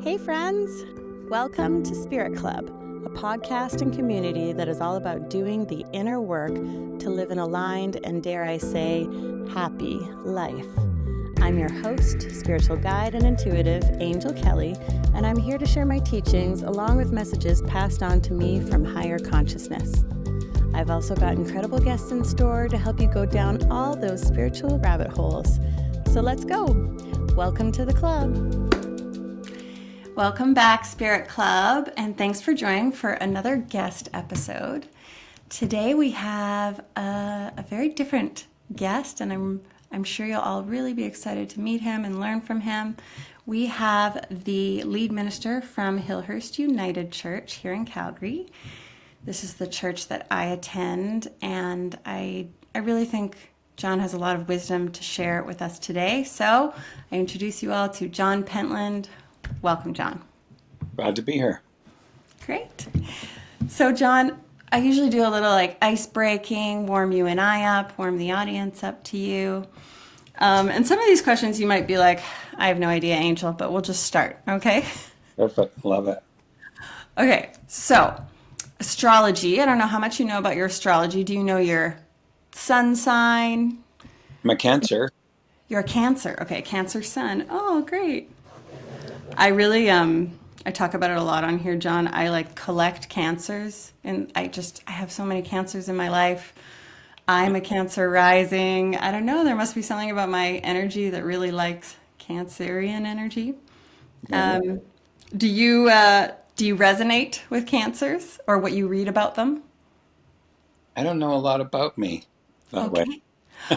Hey friends! Welcome to Spirit Club, a podcast and community that is all about doing the inner work to live an aligned and, dare I say, happy life. I'm your host, spiritual guide and intuitive, Angell Kelly, and I'm here to share my teachings along with messages passed on to me from higher consciousness. I've also got incredible guests in store to help you go down all those spiritual rabbit holes. So let's go! Welcome to the club! Welcome back, Spirit Club, and thanks for joining for another guest episode. Today we have a very different guest, and I'm sure you'll all really be excited to meet him and learn from him. We have the lead minister from Hillhurst United Church here in Calgary. This is the church that I attend, and I really think John has a lot of wisdom to share with us today. So I introduce you all to John Pentland. Welcome, John. Glad to be here. Great. So, John, I usually do a little ice breaking, warm you and I up, warm the audience up to you. And some of these questions you might be like, I have no idea, Angel, but we'll just start, okay? Perfect. Love it. Okay, so astrology. I don't know how much you know about your astrology. Do you know your sun sign? I'm a Cancer. You're a Cancer. Okay, Cancer sun. Oh, great. I really, I talk about it a lot on here, John. I collect cancers, and I have so many cancers in my life. I'm a Cancer rising. I don't know, there must be something about my energy that really likes Cancerian energy. Do you resonate with Cancers or what you read about them? I don't know a lot about me that way.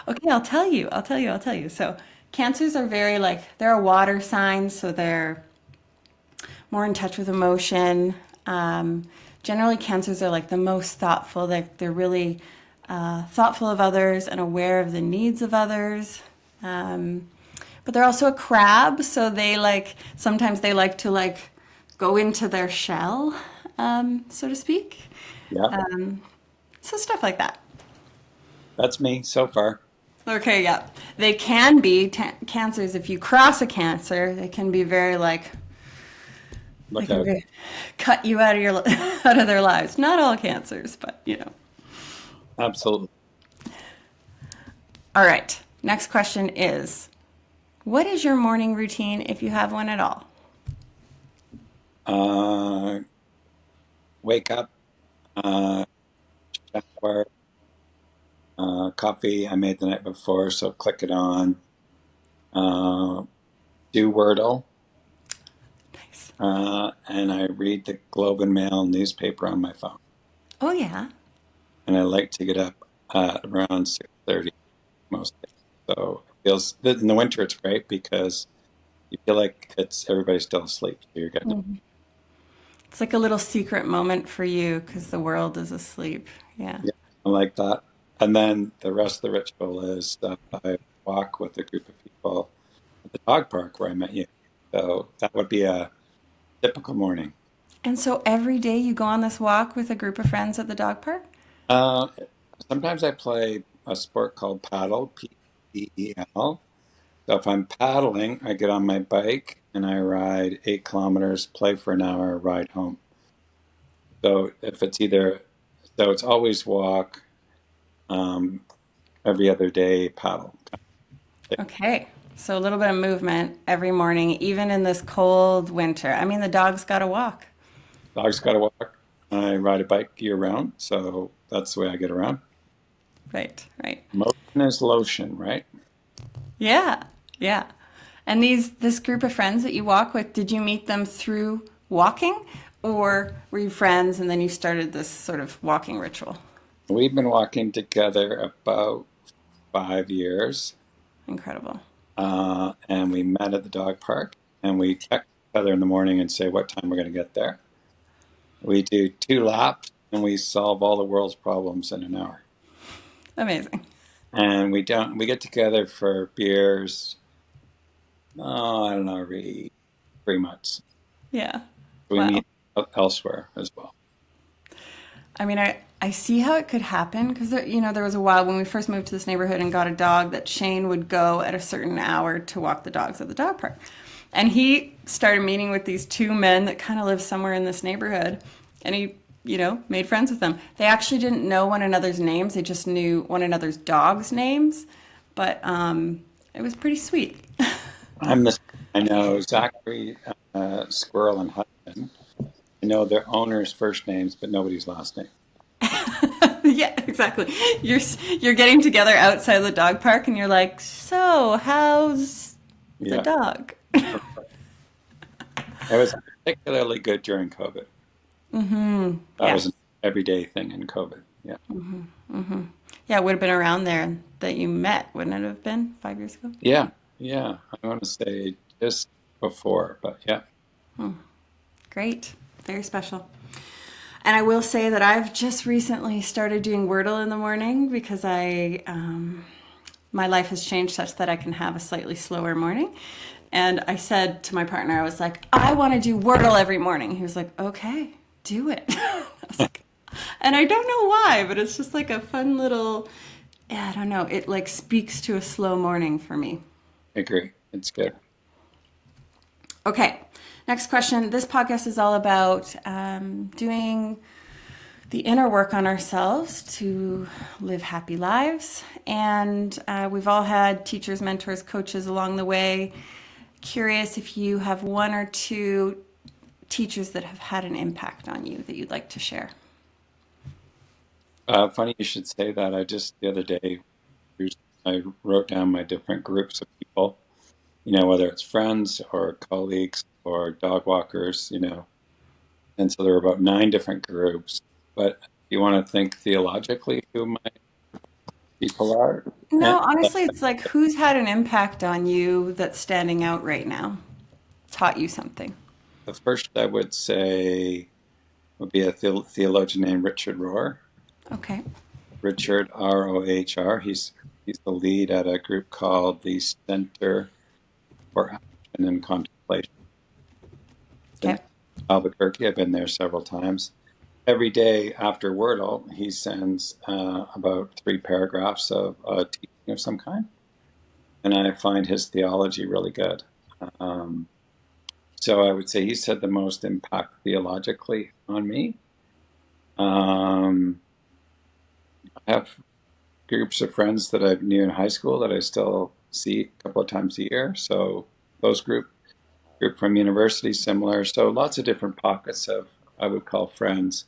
Okay, I'll tell you. So Cancers are very they're a water sign, so they're more in touch with emotion. Generally, Cancers are the most thoughtful. They're really thoughtful of others and aware of the needs of others. But they're also a crab, so they sometimes they like to go into their shell, so to speak. Yeah, So stuff like that. that's me so far. Okay, yeah. They can be Cancers. If you cross a Cancer, they can be very Look out. cut you out of their lives. Not all Cancers, but Absolutely. All right. Next question is, what is your morning routine if you have one at all? Wake up, shower, coffee I made the night before, so click it on. Do Wordle. Nice. And I read the Globe and Mail newspaper on my phone. Oh, yeah. And I like to get up at around 6:30 most days. So it feels, in the winter it's great because you feel like everybody's still asleep. So you're getting Mm-hmm. It's like a little secret moment for you because the world is asleep. Yeah. Yeah, I like that. And then the rest of the ritual is I walk with a group of people at the dog park where I met you. So that would be a typical morning. And so every day you go on this walk with a group of friends at the dog park? Uh, Sometimes I play a sport called paddle, P-E-E-L. So if I'm paddling, I get on my bike and I ride 8 kilometers, play for an hour, ride home. So it's always walk, every other day paddle. Okay. So a little bit of movement every morning, even in this cold winter. I mean, the dog's got to walk. Dog's got to walk. I ride a bike year round, so that's the way I get around. Right, right. Motion is lotion, right? Yeah, yeah. And this group of friends that you walk with, did you meet them through walking, or were you friends and then you started this sort of walking ritual? We've been walking together about 5 years, Incredible. and we met at the dog park, and we text each other in the morning and say what time we're going to get there. We do 2 laps, and we solve all the world's problems in an hour. Amazing. And we get together for beers, I don't know, every 3 months. Yeah. We Wow. meet elsewhere as well. I mean, I see how it could happen because there was a while when we first moved to this neighborhood and got a dog that Shane would go at a certain hour to walk the dogs at the dog park. And he started meeting with these two men that kind of live somewhere in this neighborhood. And he, made friends with them. They actually didn't know one another's names. They just knew one another's dogs' names. But it was pretty sweet. I'm the I know Zachary, Squirrel, and Hudson. I know their owners' first names, but nobody's last name. Yeah, exactly. You're getting together outside the dog park and you're like, "So, how's the Yeah, dog?" it was particularly good during COVID. That Yeah. was an everyday thing in COVID. Yeah, Yeah, it would have been around there that you met, wouldn't it have been 5 years ago? yeah, yeah. I want to say just before, but yeah. Great. Very special. And I will say that I've just recently started doing Wordle in the morning because my life has changed such that I can have a slightly slower morning. And I said to my partner, I was like, I want to do Wordle every morning. He was like, okay, do it. I was like, and I don't know why, but it's just like a fun little, yeah, I don't know. It like speaks to a slow morning for me. I agree. It's good. Okay, next question. This podcast is all about doing the inner work on ourselves to live happy lives. And we've all had teachers, mentors, coaches along the way. Curious if you have one or two teachers that have had an impact on you that you'd like to share. Funny you should say that. I just the other day, I wrote down my different groups of people, whether it's friends or colleagues or dog walkers, and so there were about 9 different groups. But if you want to think theologically who my people are, and No, honestly, it's like who's had an impact on you that's standing out right now, taught you something. the first I would say would be a theologian named Richard Rohr. Okay. Richard Rohr. He's the lead at a group called the Center for Action and Contemplation in Okay. Albuquerque. I've been there several times. Every day after Wordle, he sends about 3 paragraphs of teaching of some kind, and I find his theology really good. Um, so I would say he's had the most impact theologically on me. Um, I have groups of friends that I knew in high school that I still see a couple of times a year. So those group from university, similar. So lots of different pockets of I would call friends.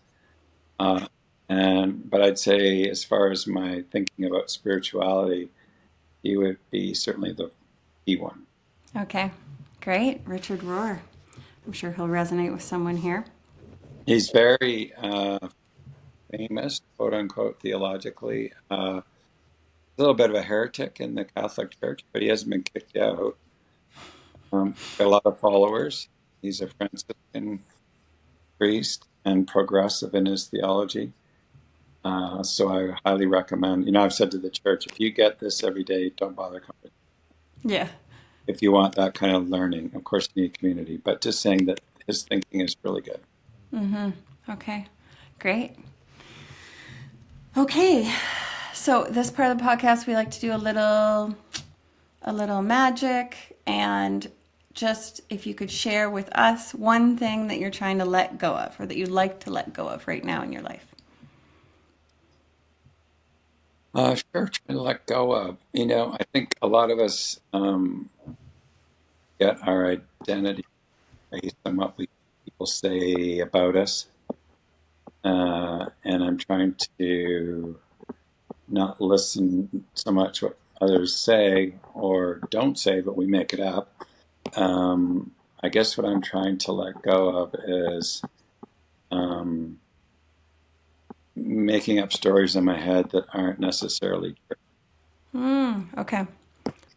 Uh, but I'd say as far as my thinking about spirituality, he would be certainly the key one. Okay. Great. Richard Rohr. I'm sure he'll resonate with someone here. He's very famous, quote unquote, theologically. A little bit of a heretic in the Catholic Church, but he hasn't been kicked out. Got a lot of followers. He's a Franciscan priest and progressive in his theology. So I highly recommend. I've said to the church, if you get this every day, don't bother coming. Yeah. If you want that kind of learning, of course, you need community. But just saying that his thinking is really good. Okay. Great. Okay. So this part of the podcast, we like to do a little magic, and just if you could share with us one thing that you're trying to let go of or that you'd like to let go of right now in your life. Sure, trying to let go of. I think a lot of us get our identity based on what people say about us. And I'm trying to not listen so much what others say or don't say, but we make it up. I guess what I'm trying to let go of is making up stories in my head that aren't necessarily true. Okay.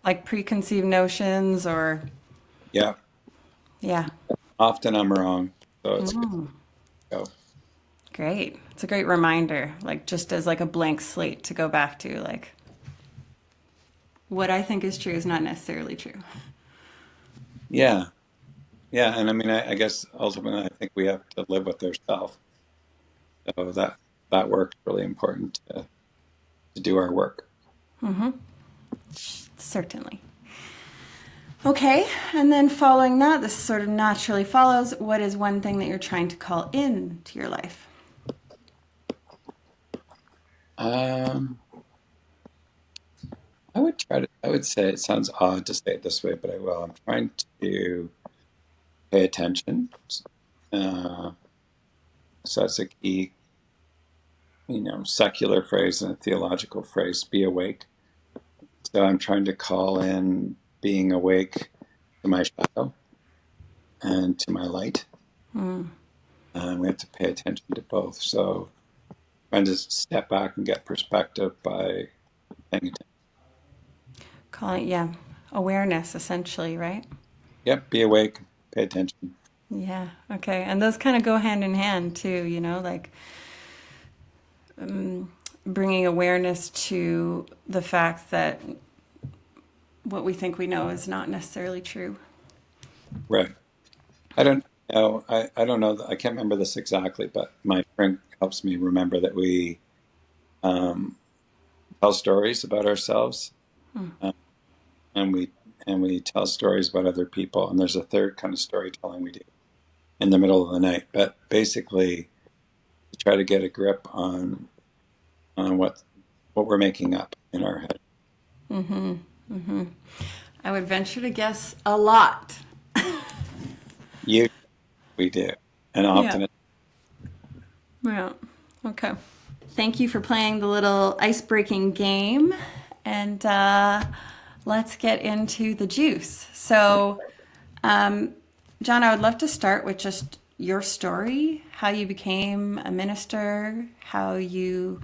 Like preconceived notions or, Yeah, yeah. often I'm wrong, so it's good to go. Great. It's a great reminder, like just as like a blank slate to go back to, like what I think is true is not necessarily true. Yeah, yeah, and I mean, I guess ultimately, I think we have to live with ourselves. So that work's really important to do our work. Certainly. Okay, and then following that, this sort of naturally follows, what is one thing that you're trying to call in to your life? Um, I would say, it sounds odd to say it this way, but I will. I'm trying to pay attention. Uh, so that's a key, secular phrase and a theological phrase, be awake. So I'm trying to call in being awake to my shadow and to my light. And we have to pay attention to both. So trying to step back and get perspective by paying attention. Calling, yeah, awareness essentially, right? Yep, be awake, pay attention. Yeah, okay. And those kind of go hand in hand too, like bringing awareness to the fact that what we think we know is not necessarily true. Right. I don't know. I don't know. I can't remember this exactly, but my friend helps me remember that we um, tell stories about ourselves, uh, and we tell stories about other people. And there's a third kind of storytelling we do in the middle of the night. But basically, to try to get a grip on what we're making up in our head. I would venture to guess a lot. You, we do, and Yeah. often. Yeah. Okay. Thank you for playing the little ice-breaking game. And let's get into the juice. So, John, I would love to start with just your story, how you became a minister, how you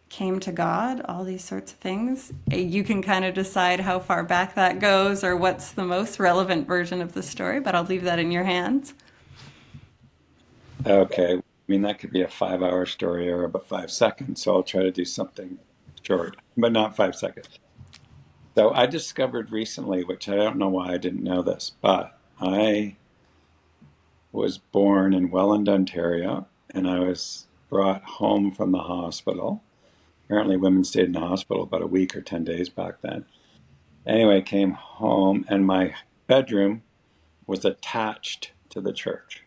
came to God, all these sorts of things. You can kind of decide how far back that goes or what's the most relevant version of the story, but I'll leave that in your hands. Okay. I mean, that could be a 5-hour story or about 5 seconds. So I'll try to do something short, but not 5 seconds. So I discovered recently, which I don't know why I didn't know this, but I was born in Welland, Ontario, and I was brought home from the hospital. Apparently, women stayed in the hospital about a week or 10 days back then. Anyway, I came home, and my bedroom was attached to the church.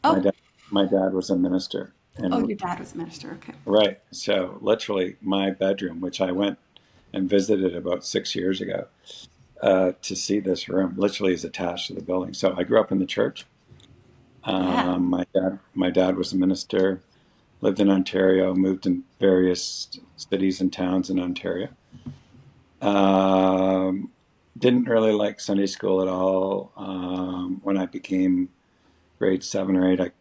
My Oh, dad, my dad was a minister, oh, and your dad was a minister. Okay. right. So literally, my bedroom, which I went and visited about 6 years ago to see this room, literally is attached to the building. So I grew up in the church. Yeah. My dad was a minister, lived in Ontario, moved in various cities and towns in Ontario. Um, didn't really like Sunday school at all. When I became grade 7 or 8,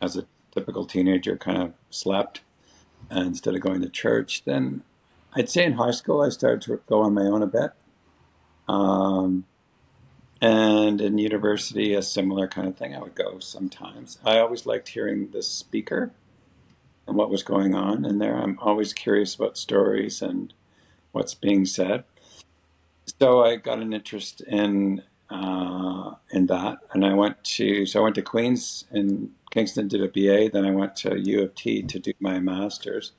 as a typical teenager, kind of slept instead of going to church. Then I'd say in high school, I started to go on my own a bit. Um, and in university, a similar kind of thing. I would go sometimes. I always liked hearing the speaker and what was going on in there. I'm always curious about stories and what's being said. So I got an interest in that, and I went to Queens in Kingston, did a BA. Then I went to U of T to do my master's.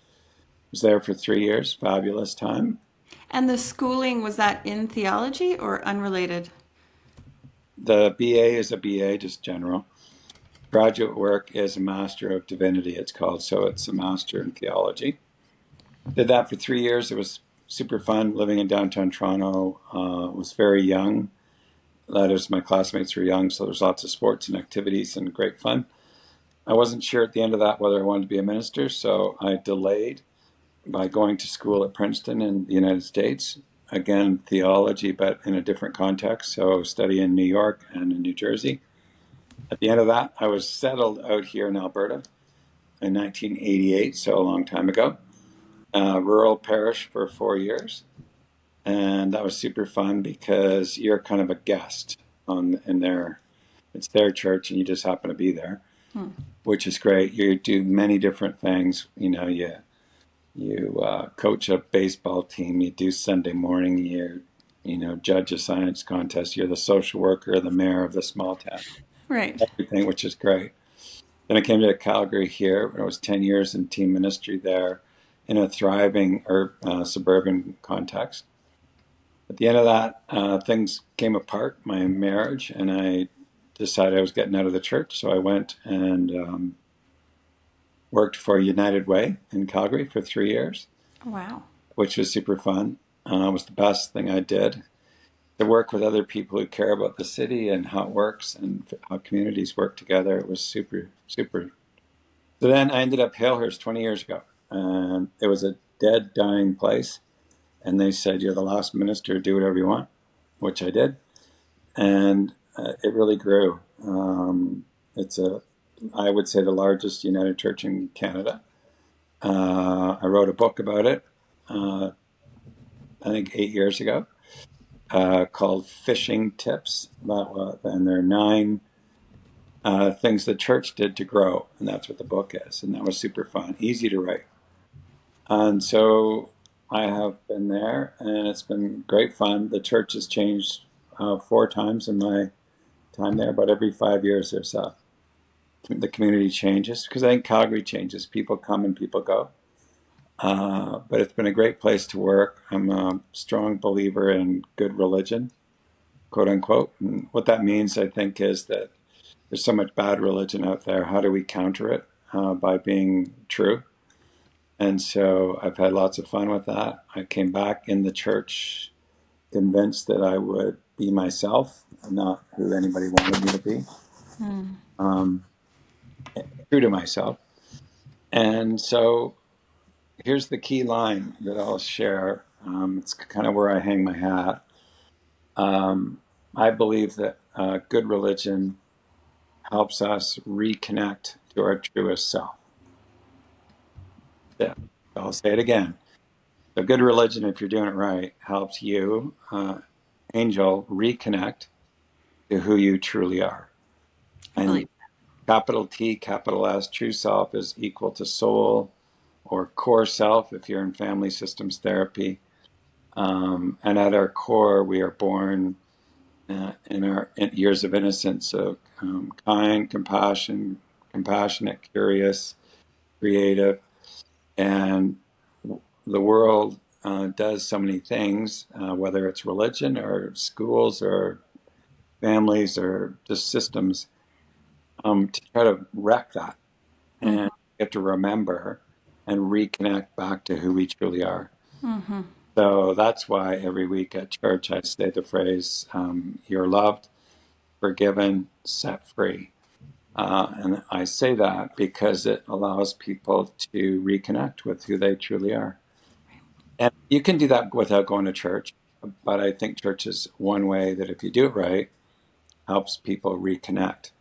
Was there for 3 years. Fabulous time. And the schooling, was that in theology or unrelated? The BA is a BA, just general. Graduate work is a Master of Divinity, it's called. So it's a Master in Theology. Did that for 3 years. It was super fun living in downtown Toronto. Was very young. That is, my classmates were young, so there's lots of sports and activities and great fun. I wasn't sure at the end of that whether I wanted to be a minister, so I delayed by going to school at Princeton in the United States. Again, theology, but in a different context. So study in New York and in New Jersey. At the end of that, I was settled out here in Alberta in 1988, so a long time ago. Rural parish for 4 years. And that was super fun because you're kind of a guest it's their church and you just happen to be there, which is great. You do many different things. You coach a baseball team. You do Sunday morning. You judge a science contest. You're the social worker, the mayor of the small town. Right. Everything, which is great. Then I came to Calgary here. I was 10 years in team ministry there in a thriving suburban context. At the end of that, things came apart, my marriage, and I decided I was getting out of the church. So I went and worked for United Way in Calgary for 3 years, Wow. which was super fun. It was the best thing I did. To work with other people who care about the city and how it works and how communities work together. It was super, super. So then I ended up Hillhurst 20 years ago, and it was a dead, dying place. And they said, "You're the last minister, do whatever you want," which I did. And it really grew. It's I would say, the largest United Church in Canada. I wrote a book about it, I think 8 years ago, called Fishing Tips. And there are 9 things the church did to grow. And that's what the book is. And that was super fun, easy to write. And so I have been there, and it's been great fun. The church has changed 4 times in my time there, but every 5 years or so. The community changes, because I think Calgary changes. People come and people go. But it's been a great place to work. I'm a strong believer in good religion, quote unquote. And what that means, I think, is that there's so much bad religion out there. How do we counter it? By being true. And so I've had lots of fun with that. I came back in the church convinced that I would be myself, not who anybody wanted me to be. Um, True to myself. And so here's the key line that I'll share. It's kind of where I hang my hat. I believe that good religion helps us reconnect to our truest self. Yeah, I'll say it again. So good religion, if you're doing it right, helps you, Angel, reconnect to who you truly are. I And believe. capital T, capital S, true self is equal to soul or core self if you're in family systems therapy. And at our core, we are born in our years of innocence. So kind, compassionate, curious, creative. And the world does so many things, whether it's religion or schools or families or just systems, to try to wreck that. And Mm-hmm. we have to remember and reconnect back to who we truly are. Mm-hmm. So that's why every week at church I say the phrase, "You're loved, forgiven, set free." And I say that because it allows people to reconnect with who they truly are. And you can do that without going to church, but I think church is one way that, if you do it right, helps people reconnect.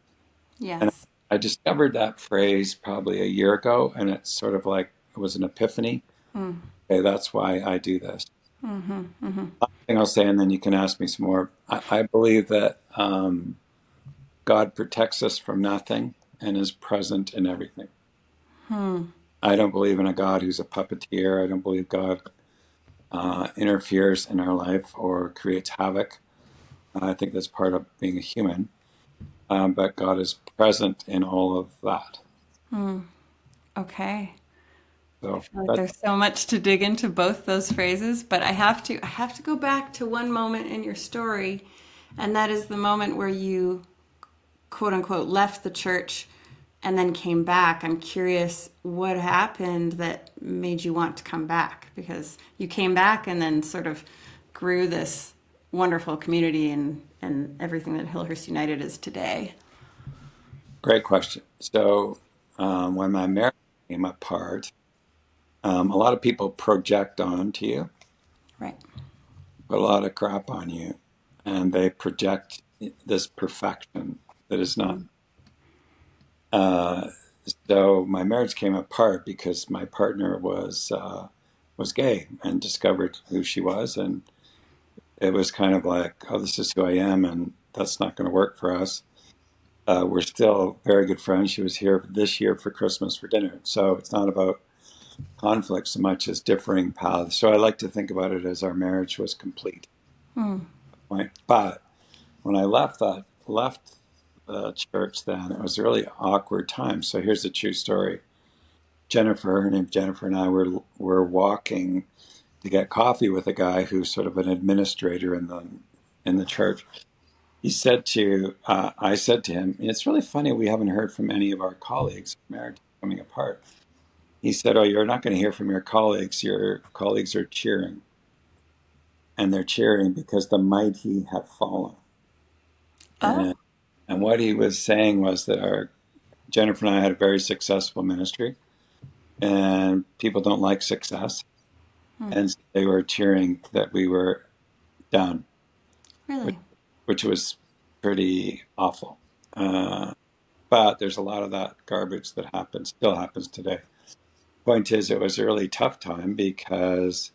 And Yes. I discovered that phrase probably a year ago, and it's sort of like it was an epiphany. Mm. Okay, that's why I do this. Mm-hmm. Mm-hmm. Last thing I'll say, and then you can ask me some more. I believe that God protects us from nothing and is present in everything. Hmm. I don't believe in a God who's a puppeteer. I don't believe God interferes in our life or creates havoc. I think that's part of being a human. But God is present in all of that. Hmm. Okay. I So feel like that's there's so much to dig into both those phrases, but I have to go back to one moment in your story, and that is the moment where you quote unquote left the church and then came back. I'm curious what happened that made you want to come back, because you came back and then sort of grew this wonderful community and everything that Hillhurst United is today. a great question. So when my marriage came apart, a lot of people project onto you, Right. put a lot of crap on you, and they project this perfection that is not. Uh, so my marriage came apart because my partner was gay and discovered who she was, and it was kind of like, oh, this is who I am, and that's not going to work for us. We're still very good friends. She was here this year for Christmas for dinner, so it's not about conflict so much as differing paths. So I like to think about it as our marriage was complete. Hmm. Right? But when I left the church, then it was a really awkward time. So here's the true story. Jennifer, her name's Jennifer, and I were walking to get coffee with a guy who's sort of an administrator in the church. I said to him, it's really funny we haven't heard from any of our colleagues. Marriage is coming apart. He said, "Oh, you're not going to hear from your colleagues. Your colleagues are cheering, and they're cheering because the mighty have fallen." Oh, And what he was saying was that our Jennifer and I had a very successful ministry, and people don't like success, and so they were cheering that we were done, really? which was pretty awful. But there's a lot of that garbage that still happens today. Point is, it was a really tough time because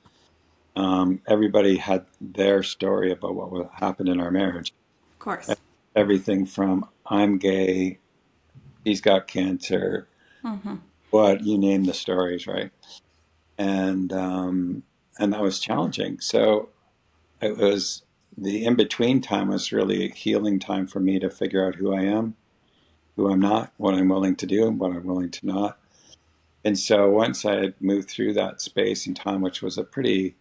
everybody had their story about what happened in our marriage. Of course. Everything from I'm gay, he's got cancer, Mm-hmm. what you name the stories, right? And that was challenging. So it was the in between time was really a healing time for me to figure out who I am, who I'm not, what I'm willing to do, and what I'm willing to not. And so once I had moved through that space and time, which was a pretty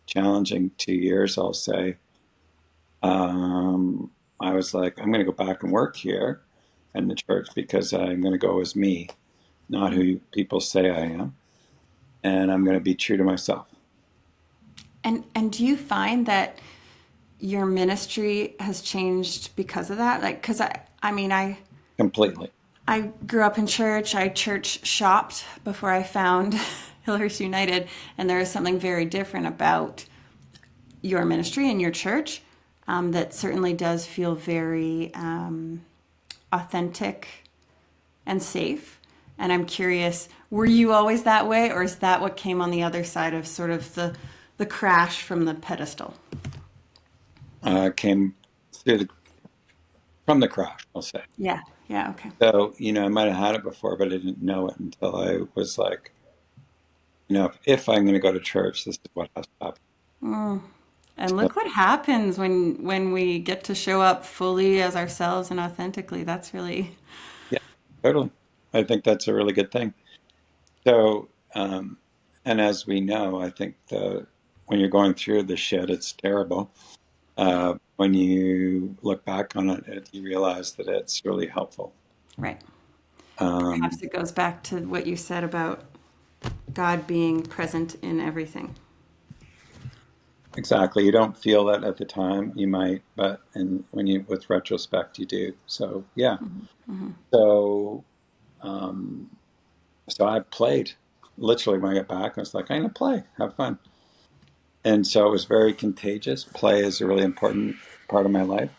challenging 2 years, I'll say, I was like, I'm going to go back and work here in the church because I'm going to go as me, not who people say I am. And I'm going to be true to myself. And do you find that your ministry has changed because of that? Like, because I mean, Completely. I grew up in church. I church shopped before I found Hillhurst United, and there is something very different about your ministry and your church that certainly does feel very authentic and safe. And I'm curious, were you always that way, or is that what came on the other side of sort of the crash from the pedestal? Came through from the crash, I'll say. Yeah. Yeah. Okay. So, I might have had it before, but I didn't know it until I was like, if I'm going to go to church, this is what has to happen. And So, look what happens when we get to show up fully as ourselves and authentically. That's really yeah, totally. I think that's a really good thing. So, and as we know, I think when you're going through the shit, it's terrible. When you look back on it, you realize that it's really helpful. right. Um, Perhaps it goes back to what you said about God being present in everything. exactly. You don't feel that at the time. You might, but with retrospect, you do. So yeah. So, so I played. Literally, when I got back, I was like, I'm gonna play, have fun. And so it was very contagious. Play is a really important part of my life.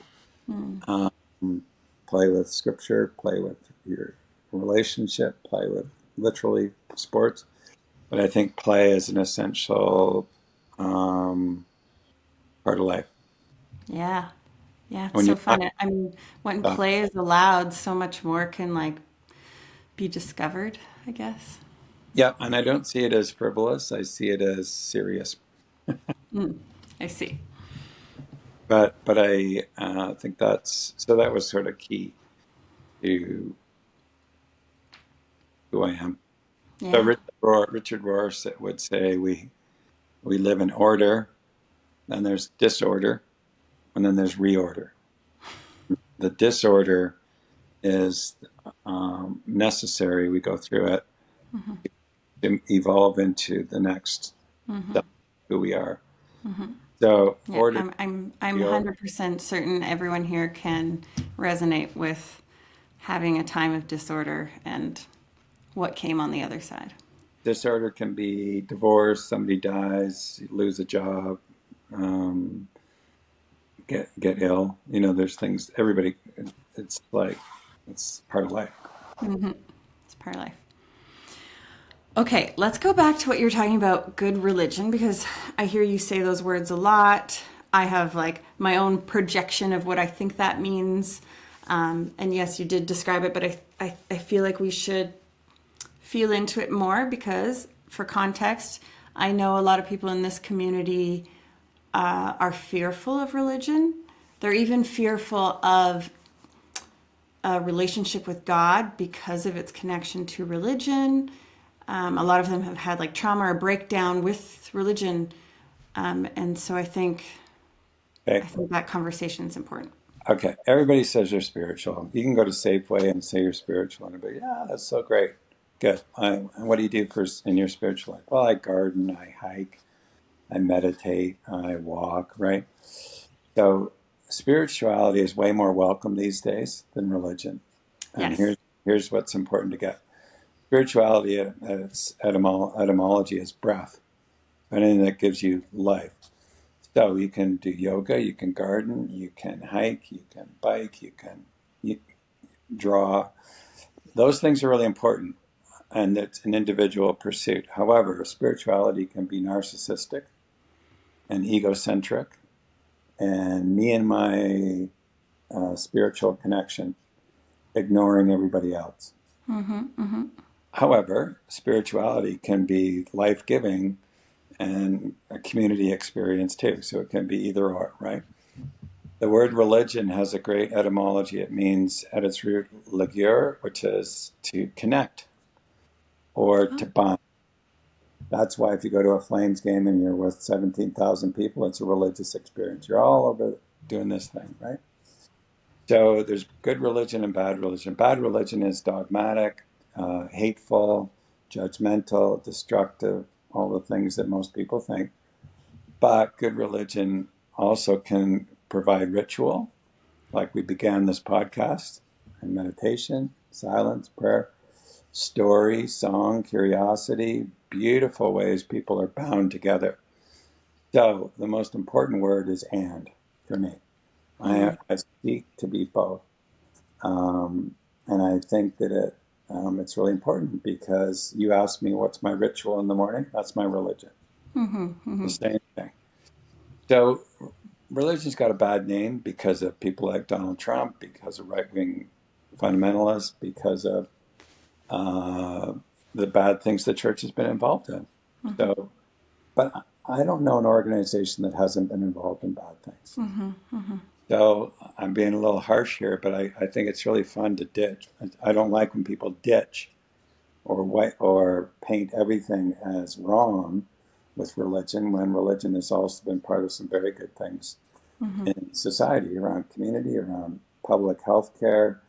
Play with scripture, play with your relationship, play with literally sports. But I think play is an essential part of life. Yeah. Yeah, it's When so you're not, fun. I mean, when play is allowed, so much more can like be discovered, I guess. yeah, and I don't see it as frivolous. I see it as serious. I see. But I think that was sort of key to who I am. So Yeah. Richard Rohr would say we live in order, then there's disorder, and then there's reorder. The disorder is necessary. We go through it to evolve into the next step, who we are. So Yeah, order, I'm reorder, 100% certain everyone here can resonate with having a time of disorder and what came on the other side. disorder can be divorce, somebody dies, you lose a job, um, get ill. There's things. Everybody. It's like it's part of life. It's part of life. Okay, let's go back to what you're talking about, good religion, because I hear you say those words a lot. I have like my own projection of what I think that means. And yes, you did describe it, but I feel like we should feel into it more because, for context, I know a lot of people in this community are fearful of religion. They're even fearful of a relationship with God because of its connection to religion. A lot of them have had like trauma or breakdown with religion And so I think Okay. that conversation is important. Okay. Everybody says they're spiritual. You can go to Safeway and say you're spiritual, and everybody, yeah, that's so great. Good. And what do you do in your spiritual life? Well, I garden, I hike, I meditate, I walk, right? So spirituality is way more welcome these days than religion. And Yes. here's what's important to get. Spirituality at its etymology is breath, anything that gives you life. So you can do yoga, you can garden, you can hike, you can bike, you draw. Those things are really important, and it's an individual pursuit. However, spirituality can be narcissistic and egocentric, and me and my spiritual connection, ignoring everybody else. However, spirituality can be life-giving and a community experience too. So it can be either or, right? The word religion has a great etymology. It means at its root ligure, which is to connect or to bond. That's why if you go to a Flames game and you're with 17,000 people, it's a religious experience. You're all over doing this thing, right? So there's good religion and bad religion. Bad religion is dogmatic, hateful, judgmental, destructive, all the things that most people think. But good religion also can provide ritual, like we began this podcast, and meditation, silence, prayer, story, song, curiosity, beautiful ways people are bound together. So the most important word is and for me. I seek to be both. And I think that it's really important because you asked me what's my ritual in the morning. That's my religion. The same thing. So religion's got a bad name because of people like Donald Trump, because of right-wing fundamentalists, because of the bad things the church has been involved in. So, but I don't know an organization that hasn't been involved in bad things. So I'm being a little harsh here, but I think it's really fun to ditch. I don't like when people ditch or paint everything as wrong with religion, when religion has also been part of some very good things in society, around community, around public health care,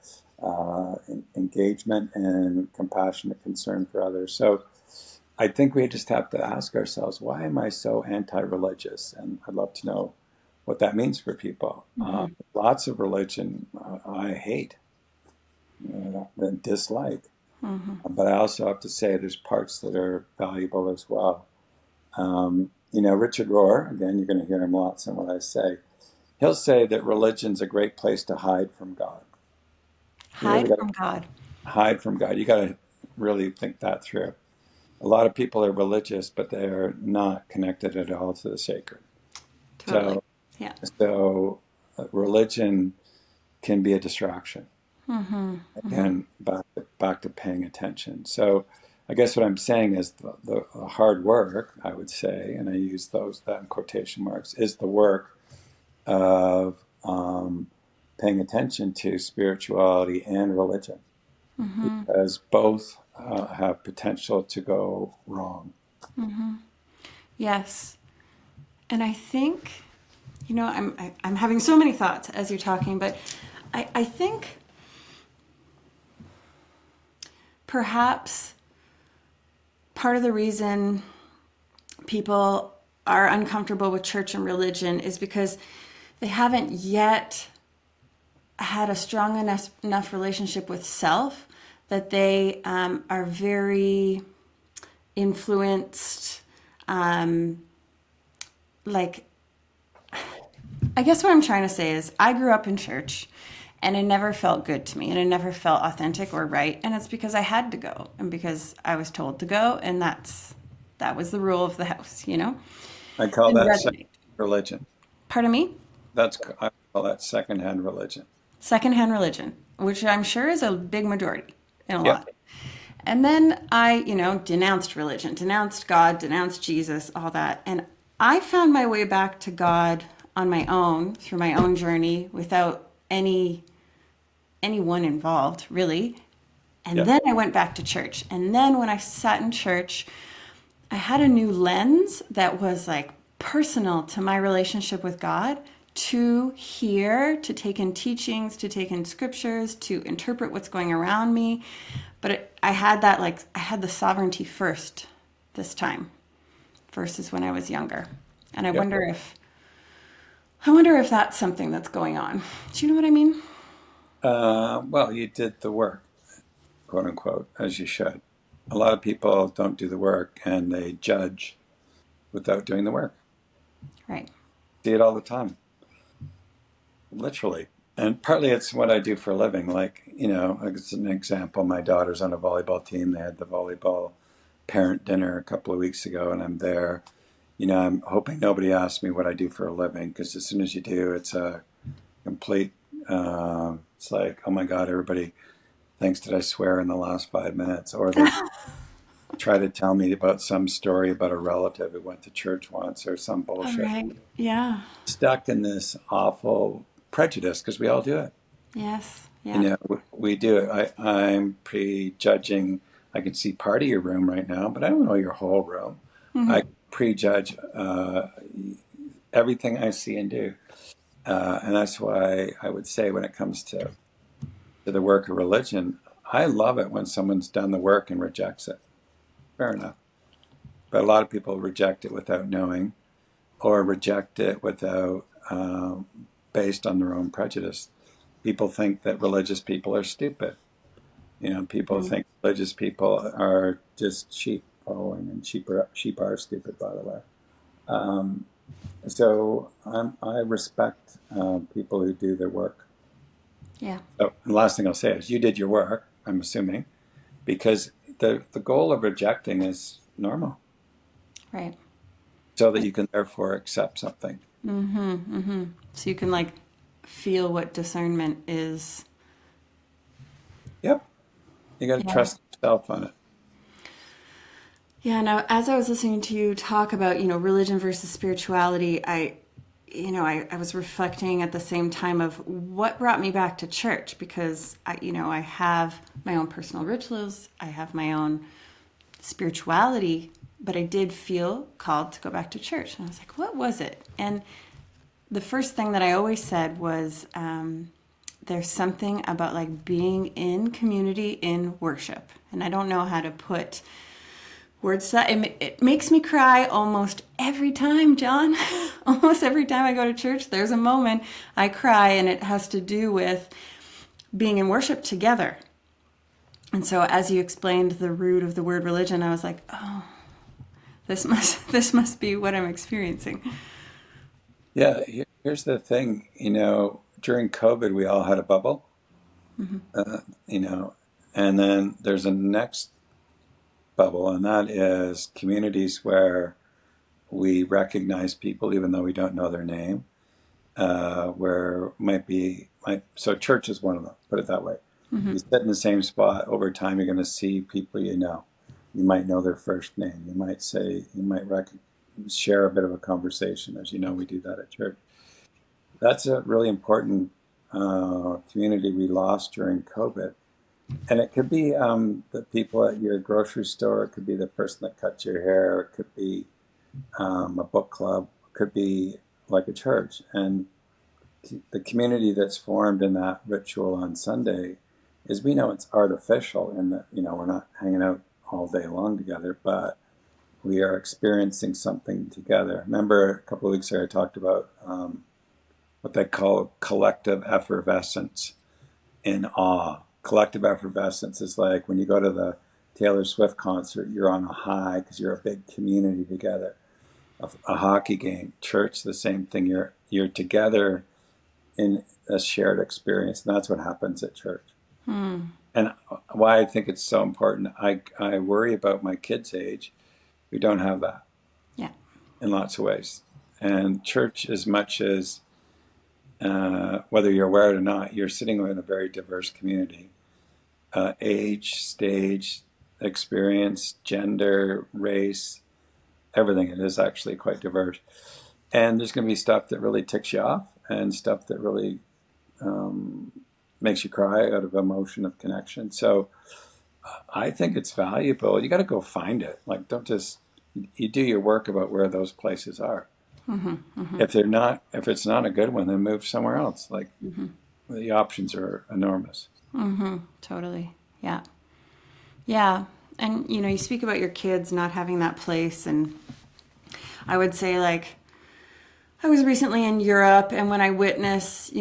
engagement, and compassionate concern for others. So I think we just have to ask ourselves, why am I so anti-religious? And I'd love to know what that means for people. Lots of religion I hate and dislike. But I also have to say there's parts that are valuable as well. Richard Rohr, again, you're going to hear him lots in what I say. He'll say that religion's a great place to hide from God. Hide from God. Hide from God. You got to really think that through. A lot of people are religious, but they're not connected at all to the sacred. Totally. So religion can be a distraction. Again, back to paying attention. So I guess what I'm saying is the hard work, I would say, and I use that in quotation marks, is the work of paying attention to spirituality and religion, because both have potential to go wrong. Yes. And I think, I'm having so many thoughts as you're talking, but I think perhaps part of the reason people are uncomfortable with church and religion is because they haven't yet had a strong enough relationship with self that they are very influenced. I guess what I'm trying to say is I grew up in church and it never felt good to me and it never felt authentic or right. And it's because I had to go and because I was told to go, and that was the rule of the house, I call And that resonate. religion. Pardon me? I call that secondhand religion. Secondhand religion, which I'm sure is a big majority in a Yeah. lot. And then I, denounced religion, denounced God, denounced Jesus, all that. And I found my way back to God on my own, through my own journey, without anyone involved, really. And then I went back to church. And then when I sat in church, I had a new lens that was like personal to my relationship with God to hear, to take in teachings, to take in scriptures, to interpret what's going around me. But I had that, like, I had the sovereignty first this time versus when I was younger. And I Yep. wonder if that's something that's going on. Do you know what I mean? Well, you did the work, quote unquote, as you should. A lot of people don't do the work and they judge without doing the work. Right. See it all the time, literally. And partly it's what I do for a living. Like, as an example, my daughter's on a volleyball team. They had the volleyball parent dinner a couple of weeks ago, and I'm there. I'm hoping nobody asks me what I do for a living, because as soon as you do, it's a complete, it's like, oh my God, everybody thinks that I swear in the last 5 minutes, or they try to tell me about some story about a relative who went to church once or some All bullshit. right. Yeah. Stuck in this awful prejudice, because we all do it. Yes. Yeah. We do it. I'm prejudging. I can see part of your room right now, but I don't know your whole room. I prejudge everything I see and do. And that's why I would say, when it comes to the work of religion, I love it when someone's done the work and rejects it. Fair enough. But a lot of people reject it without knowing, or reject it without, based on their own prejudice. People think that religious people are stupid. People think religious people are just sheep following, and sheep are stupid, by the way. So I respect people who do their work. Yeah. So the last thing I'll say is, you did your work, I'm assuming, because the goal of rejecting is normal, Right. so that you can therefore accept something. So you can, like, feel what discernment is. Yep. You got to Yeah. trust yourself on it. Yeah. Now, as I was listening to you talk about, religion versus spirituality, I was reflecting at the same time of what brought me back to church, because I have my own personal rituals, I have my own spirituality, but I did feel called to go back to church. And I was like, what was it? And the first thing that I always said was, there's something about, like, being in community in worship. And I don't know how to put words to that. It makes me cry almost every time, John. Almost every time I go to church, there's a moment I cry, and it has to do with being in worship together. And so as you explained the root of the word religion, I was like, oh, this must be what I'm experiencing. Yeah. Here's the thing. During COVID, we all had a bubble. And then there's a next bubble, and that is communities where we recognize people even though we don't know their name. So church is one of them, put it that way. You sit in the same spot, over time you're going to see people you know. You might know their first name. You might share a bit of a conversation, as we do that at church. That's a really important community we lost during COVID. And it could be the people at your grocery store. It could be the person that cuts your hair. It could be a book club. It could be like a church. And the community that's formed in that ritual on Sunday is, we know it's artificial in that, we're not hanging out all day long together, but we are experiencing something together. Remember a couple of weeks ago I talked about what they call collective effervescence in awe. Collective effervescence is like when you go to the Taylor Swift concert, you're on a high because you're a big community together. A hockey game, church, the same thing. You're together in a shared experience, and that's what happens at church. And why I think it's so important, I worry about my kids' age who don't have that. Yeah. In lots of ways. And church, as much as whether you're aware of it or not, you're sitting in a very diverse community. Age, stage, experience, gender, race, everything. It is actually quite diverse. And there's going to be stuff that really ticks you off, and stuff that really makes you cry out of emotion of connection. So I think it's valuable. You got to go find it. Like, don't just, you do your work about where those places are. If it's not a good one, then move somewhere else. Like the options are enormous. Totally. Yeah. Yeah. And, you speak about your kids not having that place. And I would say, like, I was recently in Europe, and when I witness,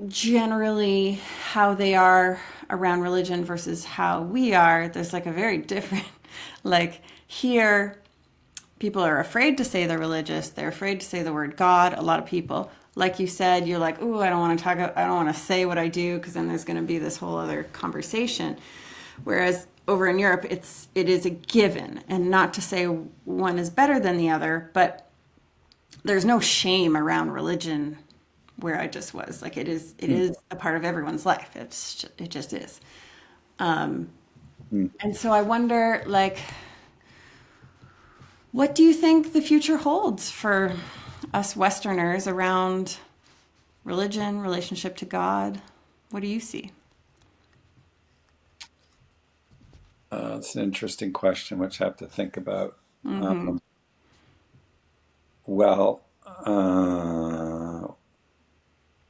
generally how they are around religion versus how we are, there's like a very different, like here, people are afraid to say they're religious. They're afraid to say the word God. A lot of people, like you said, you're like, "Ooh, I don't want to talk. I don't want to say what I do because then there's going to be this whole other conversation." Whereas over in Europe, it is a given, and not to say one is better than the other, but there's no shame around religion where I just was. Like it is a part of everyone's life. It just is. And so I wonder, like, what do you think the future holds for us Westerners around religion, relationship to God? What do you see? It's an interesting question, which I have to think about. Well,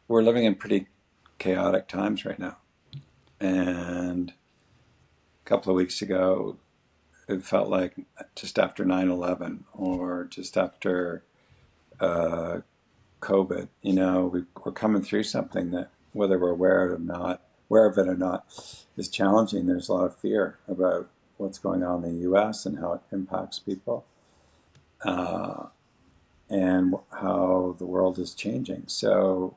we're living in pretty chaotic times right now. And a couple of weeks ago, it felt like just after 9/11 or just after COVID, we're coming through something that, whether we're aware of it or not, is challenging. There's a lot of fear about what's going on in the U.S. and how it impacts people. And how the world is changing. So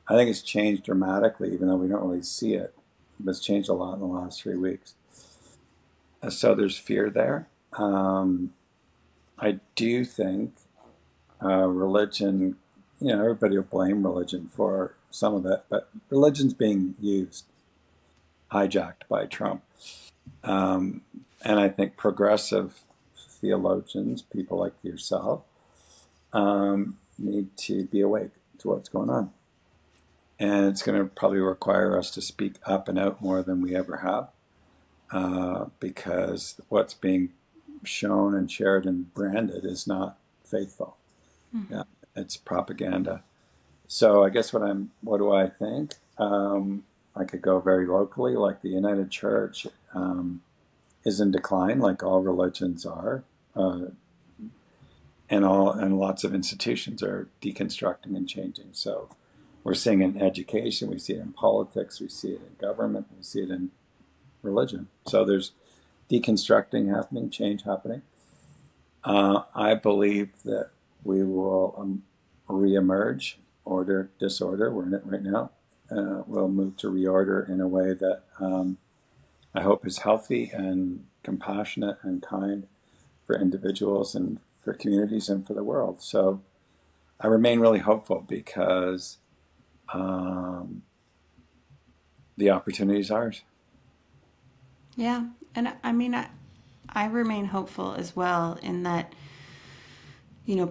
I think it's changed dramatically, even though we don't really see it. But it's changed a lot in the last 3 weeks. So there's fear there. I do think religion, everybody will blame religion for some of it, but religion's being used, hijacked by Trump. And I think progressive theologians, people like yourself, need to be awake to what's going on. And it's going to probably require us to speak up and out more than we ever have, because what's being shown and shared and branded is not faithful. Yeah, it's propaganda. So I guess what do I think? I could go very locally, like the United Church is in decline, like all religions are. And lots of institutions are deconstructing and changing. So we're seeing it in education, we see it in politics, we see it in government, we see it in religion. So there's deconstructing happening, change happening. I believe that we will reemerge, order, disorder. We're in it right now. We'll move to reorder in a way that I hope is healthy and compassionate and kind for individuals and for communities and for the world. So I remain really hopeful because the opportunity is ours. Yeah. And I mean, I remain hopeful as well in that,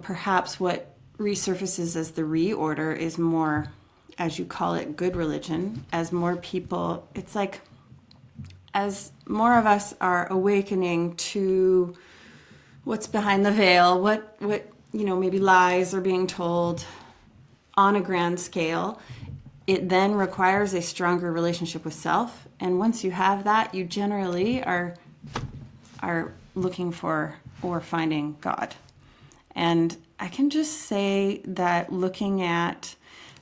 perhaps what resurfaces as the reorder is more, as you call it, good religion. As more people, it's like, as more of us are awakening to what's behind the veil, what maybe lies are being told on a grand scale, it then requires a stronger relationship with self. And once you have that, you generally are looking for or finding God. And I can just say that looking at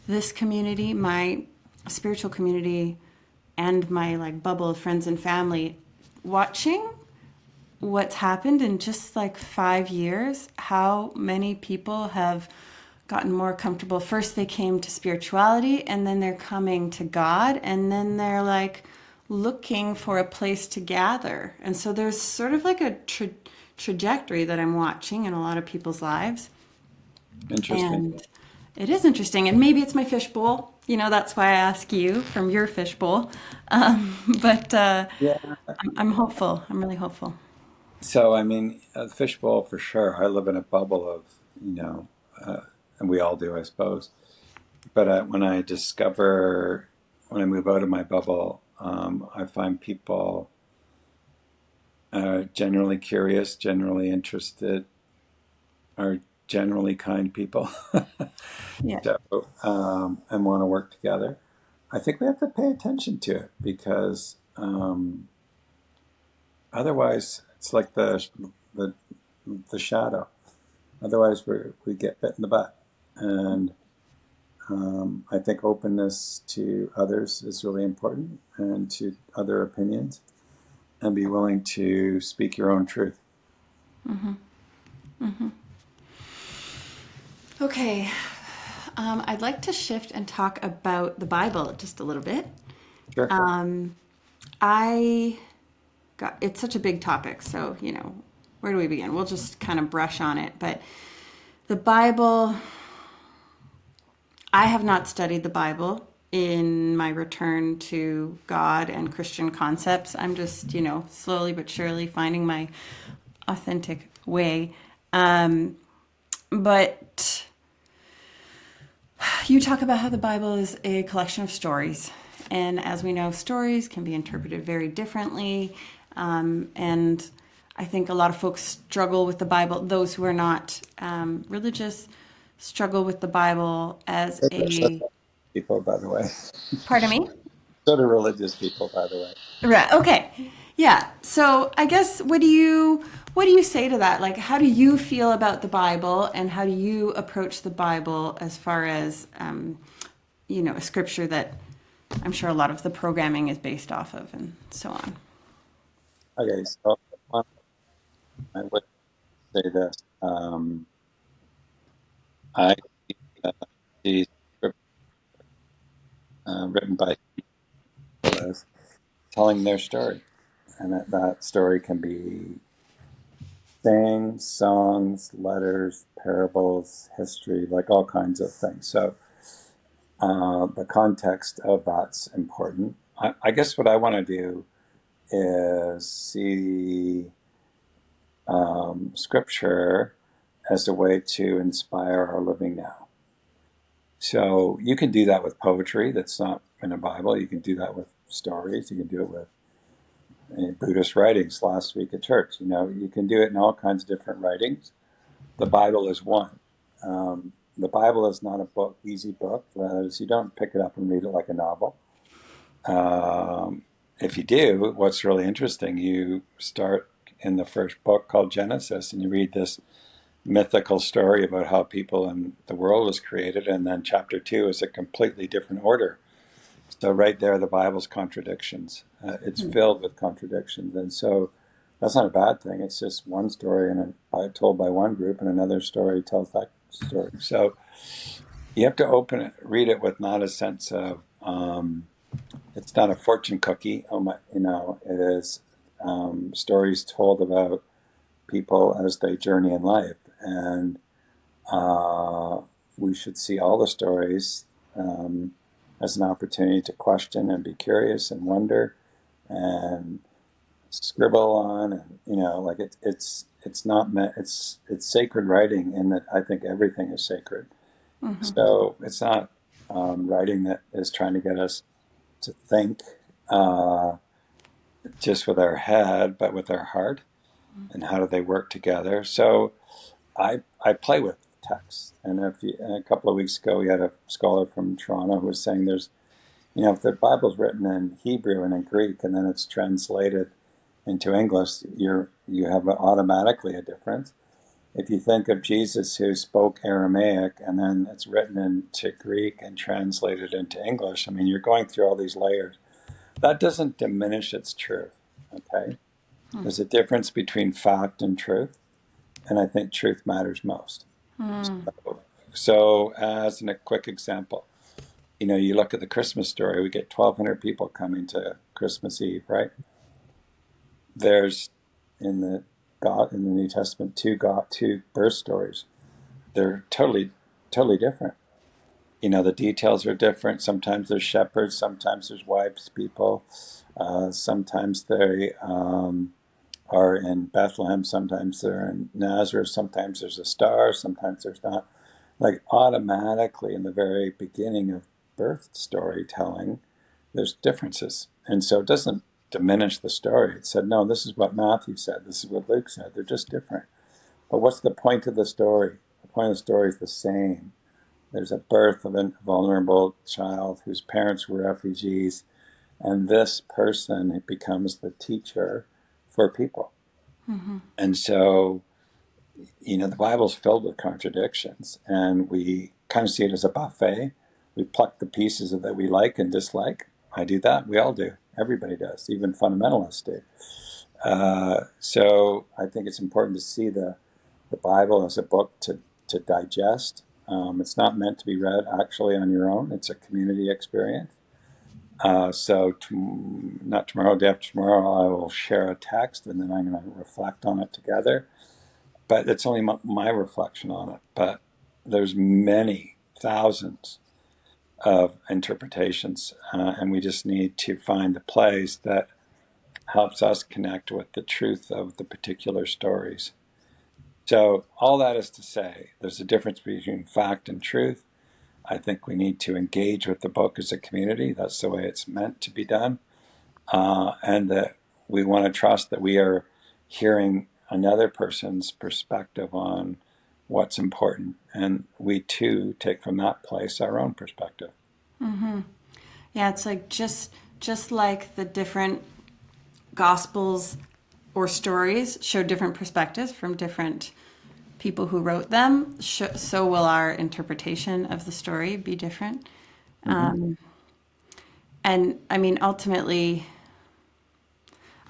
this community, my spiritual community, and my bubble of friends and family, watching what's happened in just 5 years, how many people have gotten more comfortable. First they came to spirituality, and then they're coming to God, and then they're looking for a place to gather. And so there's sort of a trajectory that I'm watching in a lot of people's lives. Interesting. And it is interesting. And maybe it's my fishbowl. That's why I ask you from your fishbowl. But Yeah. I'm hopeful. I'm really hopeful. So, I mean, a fishbowl for sure. I live in a bubble of, and we all do, I suppose. But when I move out of my bubble, I find people generally curious, generally interested, are generally kind people. Yeah. So, and want to work together. I think we have to pay attention to it because otherwise it's like the the shadow. Otherwise we get bit in the butt. And I think openness to others is really important and to other opinions, and be willing to speak your own truth. Okay. I'd like to shift and talk about the Bible just a little bit. Sure. I got it's such a big topic, so where do we begin? We'll just kind of brush on it. But the Bible, I have not studied the Bible in my return to God and Christian concepts. I'm just, slowly but surely finding my authentic way. But you talk about how the Bible is a collection of stories. And as we know, stories can be interpreted very differently. And I think a lot of folks struggle with the Bible. Those who are not religious struggle with the Bible as a... People, by the way. Pardon me? So do religious people, by the way. Right. Okay. Yeah. So I guess what do you say to that? Like, how do you feel about the Bible, and how do you approach the Bible as far as a scripture that I'm sure a lot of the programming is based off of, and so on. Okay, so I would say this. I see scripture written by people as telling their story, and that story can be sayings, songs, letters, parables, history, like all kinds of things. So the context of that's important. I guess what I want to do is see scripture as a way to inspire our living now. So you can do that with poetry that's not in a Bible. You can do that with stories. You can do it with Buddhist writings last week at church. You can do it in all kinds of different writings. The Bible is one. The Bible is not a easy book. You don't pick it up and read it like a novel. If you do, what's really interesting, you start in the first book called Genesis, and you read this mythical story about how people and the world was created, and then chapter 2 is a completely different order. So right there, the Bible's contradictions. It's filled with contradictions, and so that's not a bad thing. It's just one story told by one group, and another story tells that story. So you have to read it with not a sense of it's not a fortune cookie. It is stories told about people as they journey in life, and we should see all the stories as an opportunity to question and be curious and wonder and scribble on, and it's not meant. It's sacred writing in that I think everything is sacred. Mm-hmm. So it's not writing that is trying to get us to think just with our head, but with our heart. And how do they work together? So I play with text. And a couple of weeks ago, we had a scholar from Toronto who was saying if the Bible's written in Hebrew and in Greek, and then it's translated into English, you have automatically a difference. If you think of Jesus who spoke Aramaic and then it's written into Greek and translated into English, you're going through all these layers. That doesn't diminish its truth, okay? There's a difference between fact and truth, and I think truth matters most. So as a quick example, you look at the Christmas story, we get 1,200 people coming to Christmas Eve, right? There's in the New Testament two birth stories. They're totally different. The details are different. Sometimes there's shepherds, sometimes there's wise people, sometimes they are in Bethlehem, sometimes they're in Nazareth, sometimes there's a star, sometimes there's not. Like automatically in the very beginning of birth storytelling, there's differences. And so it doesn't diminish the story. It said, no, this is what Matthew said, this is what Luke said. They're just different. But what's the point of the story? The point of the story is the same. There's a birth of a vulnerable child whose parents were refugees, and this person becomes the teacher for people. And so, the Bible's filled with contradictions, and we kind of see it as a buffet. We pluck the pieces that we like and dislike. I do that. We all do. Everybody does. Even fundamentalists do. So I think it's important to see the Bible as a book to digest. It's not meant to be read actually on your own. It's a community experience. So not tomorrow, day after tomorrow, I will share a text, and then I'm going to reflect on it together. But it's only my reflection on it. But there's many thousands of interpretations, and we just need to find the place that helps us connect with the truth of the particular stories. So all that is to say, there's a difference between fact and truth. I think we need to engage with the book as a community. That's the way it's meant to be done. And that we want to trust that we are hearing another person's perspective on what's important. And we too take from that place our own perspective. Yeah, it's like just like the different gospels or stories show different perspectives from different people who wrote them, so will our interpretation of the story be different. And I mean, ultimately,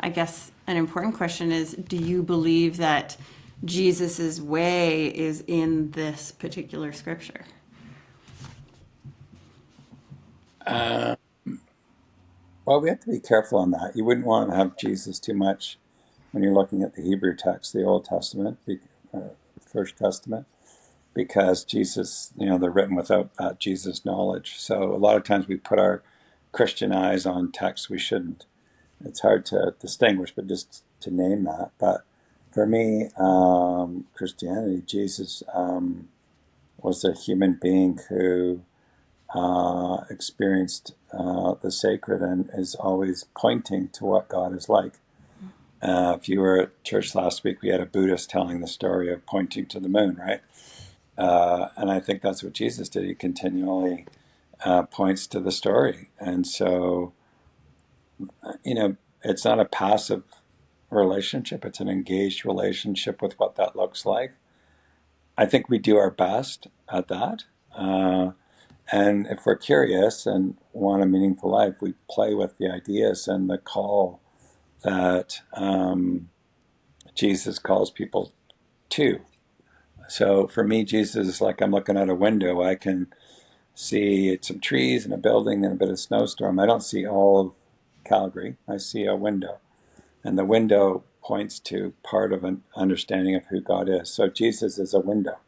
I guess an important question is, do you believe that Jesus's way is in this particular scripture? Well, we have to be careful on that. You wouldn't want to have Jesus too much when you're looking at the Hebrew text, the Old Testament, First Testament, because Jesus, they're written without that Jesus knowledge. So a lot of times we put our Christian eyes on texts we shouldn't. It's hard to distinguish, but just to name that. But for me, Christianity, Jesus was a human being who experienced the sacred and is always pointing to what God is like. If you were at church last week, we had a Buddhist telling the story of pointing to the moon, right? And I think that's what Jesus did. He continually points to the story. And so, it's not a passive relationship. It's an engaged relationship with what that looks like. I think we do our best at that. And if we're curious and want a meaningful life, we play with the ideas and the call that Jesus calls people to. So for me, Jesus is like I'm looking out a window. I can see some trees and a building and a bit of snowstorm. I don't see all of Calgary. I see a window. And the window points to part of an understanding of who God is. So Jesus is a window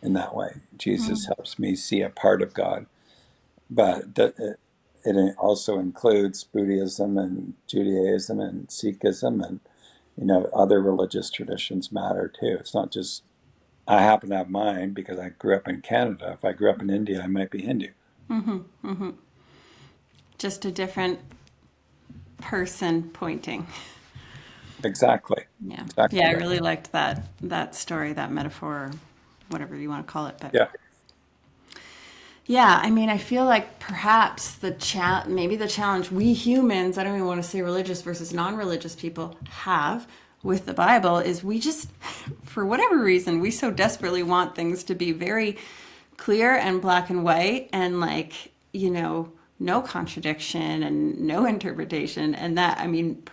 in that way. Jesus helps me see a part of God. But it also includes Buddhism and Judaism and Sikhism and, other religious traditions matter too. It's not just, I happen to have mine because I grew up in Canada. If I grew up in India, I might be Hindu. Just a different person pointing. Exactly. Yeah. Exactly. Yeah, I really liked that story, that metaphor, whatever you want to call it. But Yeah. yeah, I mean, I feel like perhaps maybe the challenge we humans, I don't even want to say religious versus non-religious people, have with the Bible is we just, for whatever reason, we so desperately want things to be very clear and black and white and no contradiction and no interpretation. And that, I mean,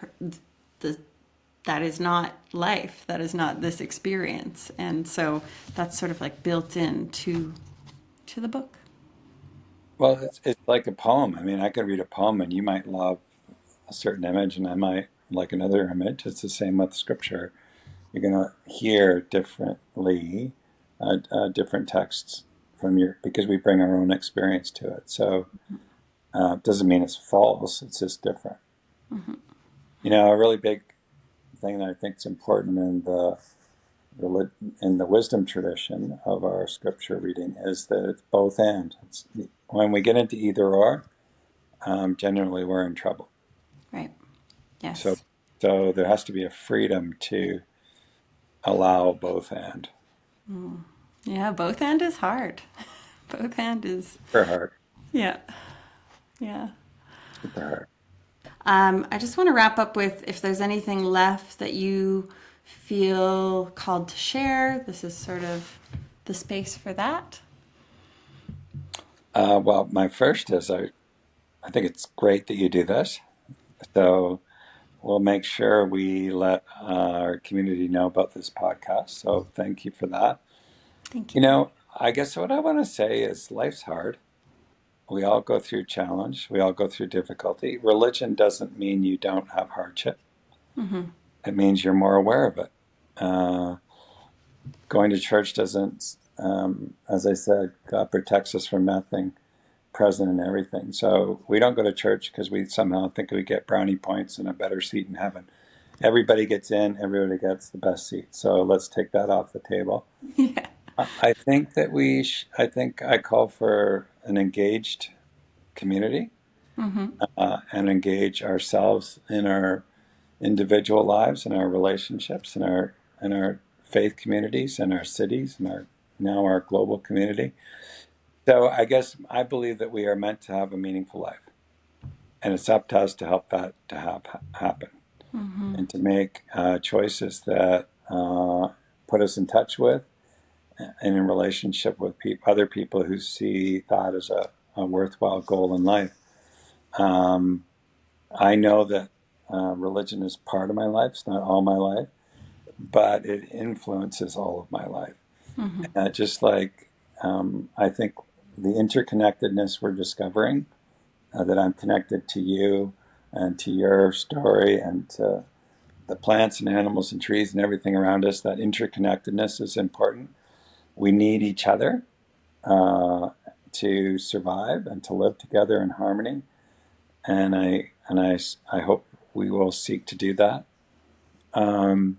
that is not life. That is not this experience. And so that's sort of like built into the book. Well, it's like a poem. I mean, I could read a poem and you might love a certain image and I might like another image. It's the same with scripture. You're going to hear differently, different texts because we bring our own experience to it. So it doesn't mean it's false. It's just different. A really big thing that I think is important in the wisdom tradition of our scripture reading is that it's both and. When we get into either or, generally we're in trouble. Right. Yes. So there has to be a freedom to allow both and. Yeah, both hand is hard. Both hand is, Super hard. yeah, yeah. Super hard. I just want to wrap up with if there's anything left that you feel called to share. This is sort of the space for that. Well, my first is I think it's great that you do this. So we'll make sure we let our community know about this podcast. So thank you for that. Thank You you. know, I guess what I want to say is life's hard. We all go through challenge. We all go through difficulty. Religion doesn't mean you don't have hardship. It means you're more aware of it. Going to church doesn't, as I said, God protects us from nothing, present in everything. So we don't go to church because we somehow think we get brownie points and a better seat in heaven. Everybody gets in, everybody gets the best seat. So let's take that off the table. Yeah. I think that I think I call for an engaged community and engage ourselves in our individual lives, in our relationships, in our faith communities, in our cities, and now our global community. So I guess I believe that we are meant to have a meaningful life, and it's up to us to help that to happen, and to make choices that put us in touch with and in relationship with other people who see that as a worthwhile goal in life. I know that religion is part of my life. It's not all my life, but it influences all of my life. Just like I think the interconnectedness we're discovering, that I'm connected to you and to your story and to the plants and animals and trees and everything around us, that interconnectedness is important. We need each other to survive and to live together in harmony. And I hope we will seek to do that. In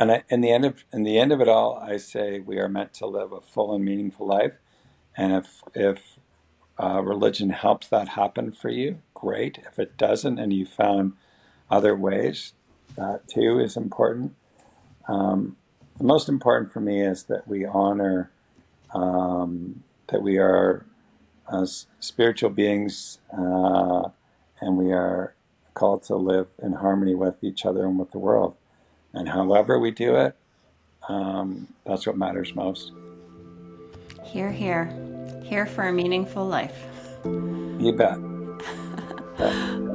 the end of it all, I say we are meant to live a full and meaningful life. And if religion helps that happen for you, great. If it doesn't, and you found other ways, that too is important. The most important for me is that we honor that we are spiritual beings, and we are called to live in harmony with each other and with the world. And however we do it, that's what matters most. Here, here. Here for a meaningful life. You bet.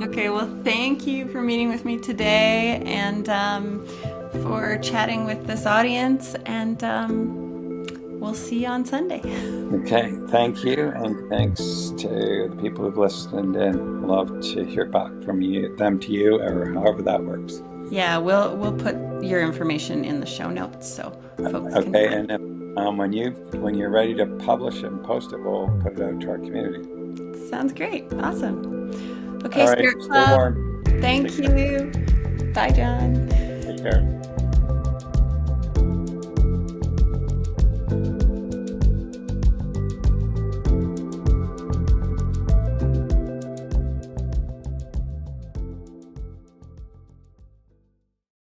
Okay, well, thank you for meeting with me today and for chatting with this audience. And we'll see you on Sunday. Okay, thank you, and thanks to the people who've listened in. Love to hear back from them to you, or however that works. Yeah, we'll put your information in the show notes so folks can. Okay, and if, when you're ready to publish it and post it, we'll put it out to our community. Sounds great. Awesome. Okay, all right, Spirit stay Club. warm. Thank you. Bye, John. Take care.